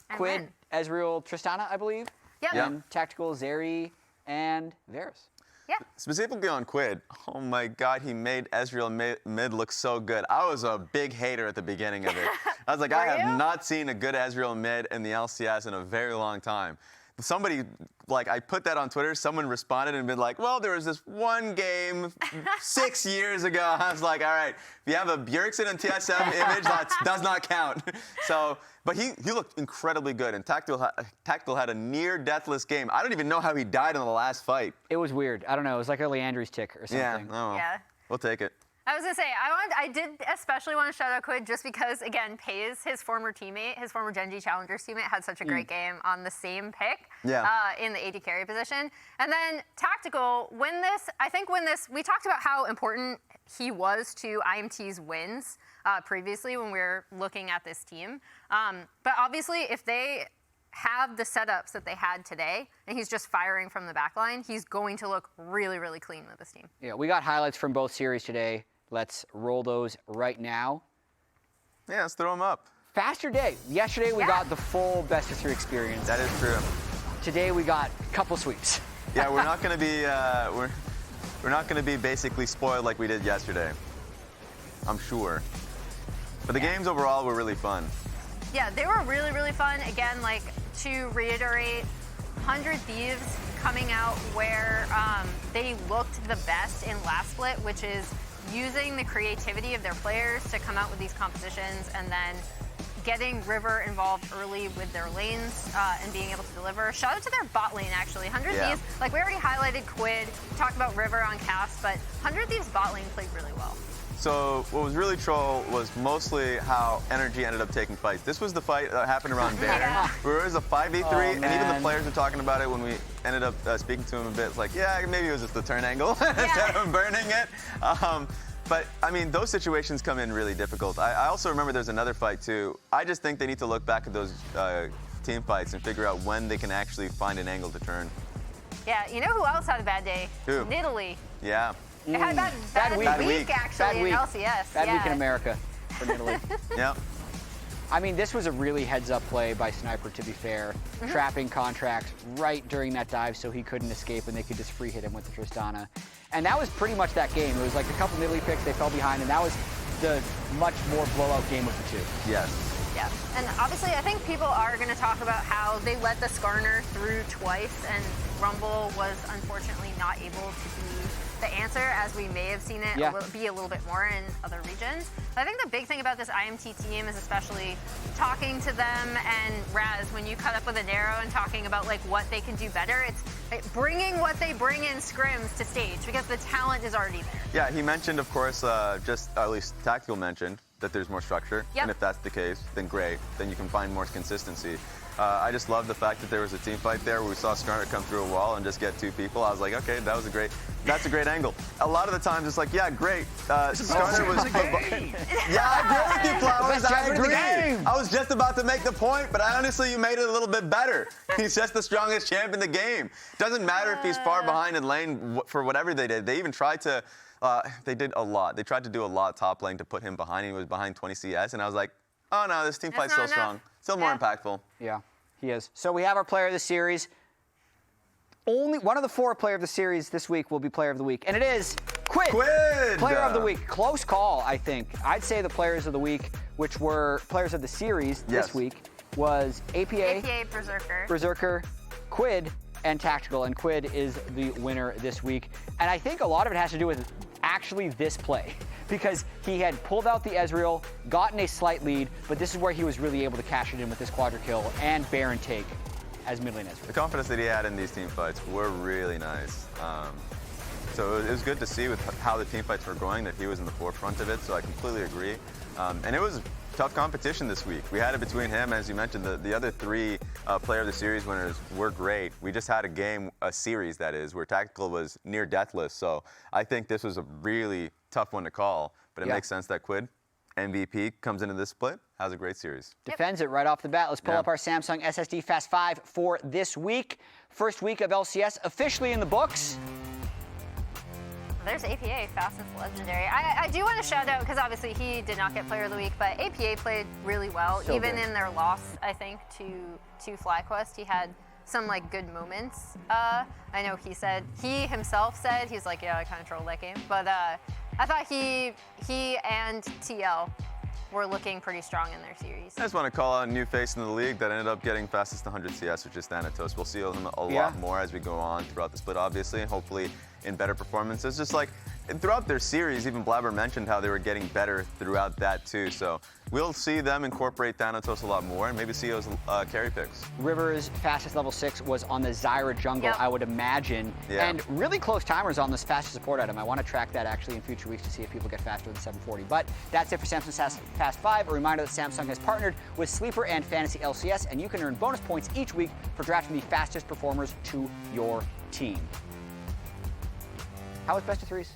And Quid, win. Ezreal, Tristana, I believe. Yep. Yeah. And Tactical, Zeri, and Varus. Yeah. Specifically on Quid, oh my God, he made Ezreal mid look so good. I was a big hater at the beginning of it. I was like, I have not seen a good Ezreal mid in the LCS in a very long time. somebody, like, I put that on Twitter, someone responded and been like, well, there was this one game 6 years ago. I was like, all right, if you have a Bjergsen and TSM image, that does not count. So, but he looked incredibly good, and Tactical had a near deathless game. I don't even know how he died in the last fight. It was weird. I don't know. It was like a Leandri's tick or something. Yeah, oh, Yeah. We'll take it. I was gonna say I did especially want to shout out Quid just because again Pays, his former teammate, his former Gen G Challengers teammate, had such a great game on the same pick in the AD carry position. And then Tactical, we talked about how important he was to IMT's wins previously when we were looking at this team. But obviously if they have the setups that they had today, and he's just firing from the back line, he's going to look really, really clean with this team. Yeah, we got highlights from both series today. Let's roll those right now. Yeah, let's throw them up. Faster day. Yesterday we got the full best of 3 experience. That is true. Today we got a couple sweeps. Yeah, we're not going to be we're not going to be basically spoiled like we did yesterday. I'm sure. But the games overall were really fun. Yeah, they were really, really fun. Again, like to reiterate, 100 Thieves coming out where they looked the best in last split, which is using the creativity of their players to come out with these compositions and then getting River involved early with their lanes and being able to deliver. Shout out to their bot lane, actually. 100 Thieves, like we already highlighted Quid, talked about River on cast, but 100 Thieves bot lane played really well. So what was really troll was mostly how Energy ended up taking fights. This was the fight that happened around Banner, where it was a 5v3, and even the players were talking about it when we ended up speaking to him a bit. It's like, yeah, maybe it was just the turn angle instead of burning it. But, I mean, those situations come in really difficult. I also remember there's another fight, too. I just think they need to look back at those team fights and figure out when they can actually find an angle to turn. Yeah, you know who else had a bad day? Who? Nidalee. Yeah. They had a bad week actually in LCS. Bad week in America for Nidalee. Yeah. I mean, this was a really heads-up play by Sniper, to be fair. Trapping Contract right during that dive so he couldn't escape and they could just free hit him with the Tristana. And that was pretty much that game. It was like a couple Nidalee picks, they fell behind, and that was the much more blowout game of the two. Yes. Yeah, and obviously I think people are going to talk about how they let the Skarner through twice, and Rumble was unfortunately not able to be the answer as we may have seen it be a little bit more in other regions. But I think the big thing about this IMT team is especially talking to them, and Raz, when you cut up with Adero and talking about like what they can do better, it's bringing what they bring in scrims to stage because the talent is already there. Yeah, he mentioned, of course, just at least Tactical mentioned that there's more structure. Yep. And if that's the case, then great. Then you can find more consistency. I just love the fact that there was a team fight there where we saw Skarner come through a wall and just get 2 people. I was like, okay, that's a great angle. A lot of the times it's like, yeah, great. Skarner was yeah, I agree with you, Flowers. I agree. I was just about to make the point, but honestly, you made it a little bit better. He's just the strongest champ in the game. Doesn't matter if he's far behind in lane for whatever they did. They even tried to they did a lot. They tried to do a lot top lane to put him behind. He was behind 20 CS, and I was like, oh no, this team fight's still strong. Still more impactful. Yeah, he is. So we have our player of the series. Only one of the 4 player of the series this week will be player of the week, and it is Quid. Player of the week. Close call, I think. I'd say the players of the week, which were players of the series this week, was APA, Berserker, Quid, and Tactical, and Quid is the winner this week. And I think a lot of it has to do with actually this play, because he had pulled out the Ezreal, gotten a slight lead, but this is where he was really able to cash it in with this quadra kill and Baron take as mid lane Ezreal. The confidence that he had in these team fights were really nice. So it was good to see with how the team fights were going that he was in the forefront of it, so I completely agree. And it was tough competition this week. We had it between him, as you mentioned, the other 3 player of the series winners were great. We just had a series that is, where Tactical was near deathless, so I think this was a really tough one to call, but it makes sense that Quid, MVP, comes into this split, has a great series. Defends it right off the bat. Let's pull up our Samsung SSD Fast 5 for this week. First week of LCS officially in the books. There's APA, fastest legendary. I do want to shout out, because obviously he did not get player of the week, but APA played really well, even in their loss, I think, to FlyQuest. He had some like good moments. I know he himself said, he's like, yeah, I kind of trolled that game, but I thought he and TL were looking pretty strong in their series. I just want to call out a new face in the league that ended up getting fastest 100 CS, which is Thanatos. We'll see him a lot more as we go on throughout the split, obviously, and hopefully in better performances. Just like throughout their series, even Blabber mentioned how they were getting better throughout that too. So we'll see them incorporate Thanatos a lot more and maybe see those carry picks. River's fastest level 6 was on the Zyra jungle, I would imagine. Yeah. And really close timers on this fastest support item. I want to track that actually in future weeks to see if people get faster than 740. But that's it for Samsung Fast 5. A reminder that Samsung has partnered with Sleeper and Fantasy LCS, and you can earn bonus points each week for drafting the fastest performers to your team. How was best of threes?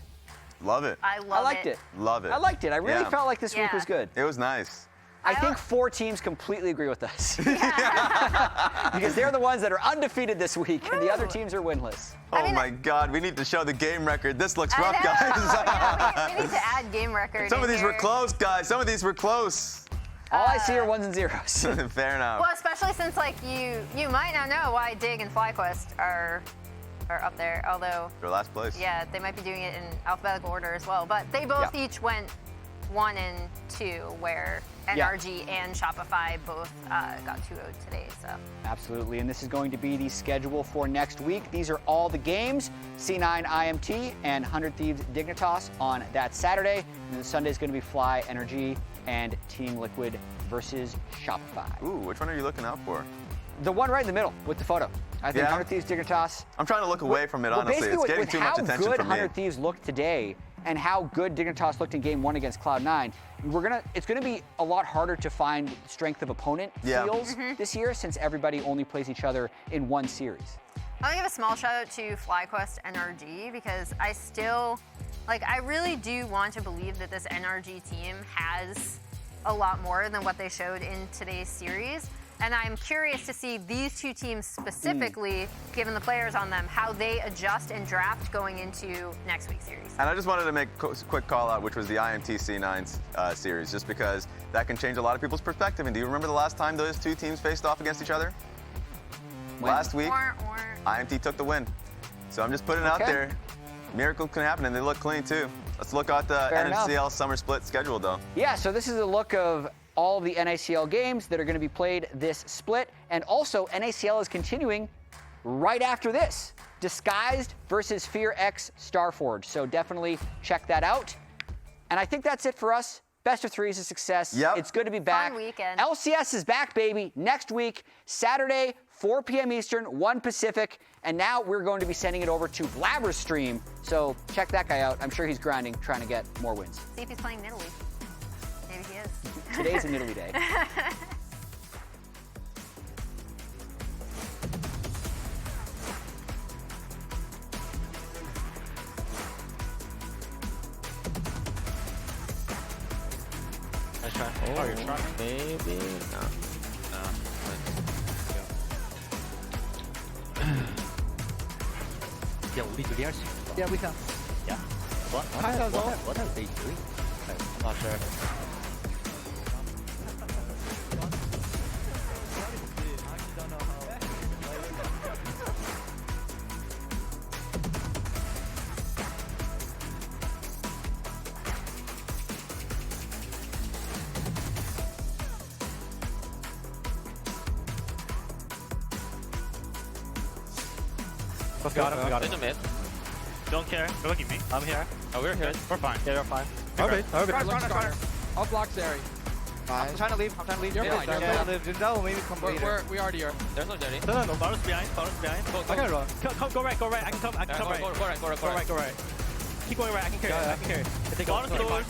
Love it. I liked it. Love it. I liked it. I really felt like this week was good. It was nice. I think 4 teams completely agree with us. Because they're the ones that are undefeated this week, and the other teams are winless. Oh my God, we need to show the game record. This looks rough, guys. Yeah, we need to add game record. Some of these were close, guys. Some of these were close. All I see are 1s and 0s. Fair enough. Well, especially since like you might not know why Dig and FlyQuest are up there, although For last place. yeah, they might be doing it in alphabetical order as well. But they both each went 1 and 2, where NRG and Shopify both got 2-0 today. So Absolutely, and this is going to be the schedule for next week. These are all the games: C9 IMT and 100 Thieves Dignitas on that Saturday. And then Sunday is going to be Fly, NRG, and Team Liquid versus Shopify. Ooh, which one are you looking out for? The one right in the middle with the photo. I think 100 Thieves Dignitas. I'm trying to look away from it, honestly. It's getting too much attention with from how me. good 100 Thieves looked today and how good Dignitas looked in Game 1 against Cloud9, it's gonna be a lot harder to find strength of opponent feels this year, since everybody only plays each other in one series. I want to give a small shout out to FlyQuest NRG, because I really do want to believe that this NRG team has a lot more than what they showed in today's series. And I'm curious to see these two teams specifically, given the players on them, how they adjust and draft going into next week's series. And I just wanted to make a quick call out, which was the IMT C9 series, just because that can change a lot of people's perspective. And do you remember the last time those two teams faced off against each other? Last week, IMT took the win. So I'm just putting it out there. Miracle can happen, and they look clean too. Let's look at the NCL Summer Split schedule, though. Yeah, so this is a look of all of the NACL games that are going to be played this split. And also, NACL is continuing right after this. Disguised versus Fear X Starforge. So definitely check that out. And I think that's it for us. Best of 3 is a success. Yep. It's good to be back. Fun weekend. LCS is back, baby. Next week, Saturday, 4 p.m. Eastern, 1 Pacific. And now we're going to be sending it over to Blabber's stream. So check that guy out. I'm sure he's grinding, trying to get more wins. See if he's playing Nidalee. Maybe he is. Today's a Nidalee day. Nice try. Oh, you're trying? Maybe. No. Yeah, 우리 둘이 할 수 있어. Yeah, we can. Yeah. What are they doing? I'm not sure. Got him. In the mid. Don't care. Go look at me. I'm here. Oh, we're good. We're fine. Yeah, we're fine. Okay. Skarner. I'll block Zeri. I'm trying to leave. You're fine. Zeyzal maybe come later. We already are. There's no Jenny. No. Varus behind. Go, I gotta run. Go right. I can come right. Go right. Keep going right. I can carry. If they go Varus goes.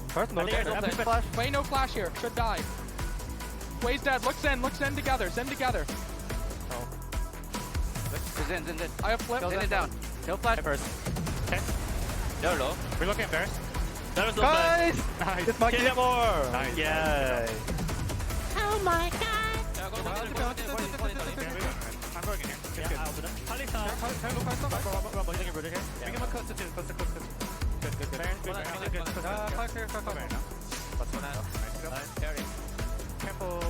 First, no flash. Hwei, no flash here. Should die. Hwei's dead. Look Zen together. Zen. I have flip. Zen down. He'll flash first. Okay. They're low. We're looking first. Guys! Nice. It's my kill more! Nice. Yeah. Oh my god. Yeah, go. I'm working here. Yeah, I'll do that. Kalista. We give him a coast to 2. Coast. Good. Good. Carry. Careful.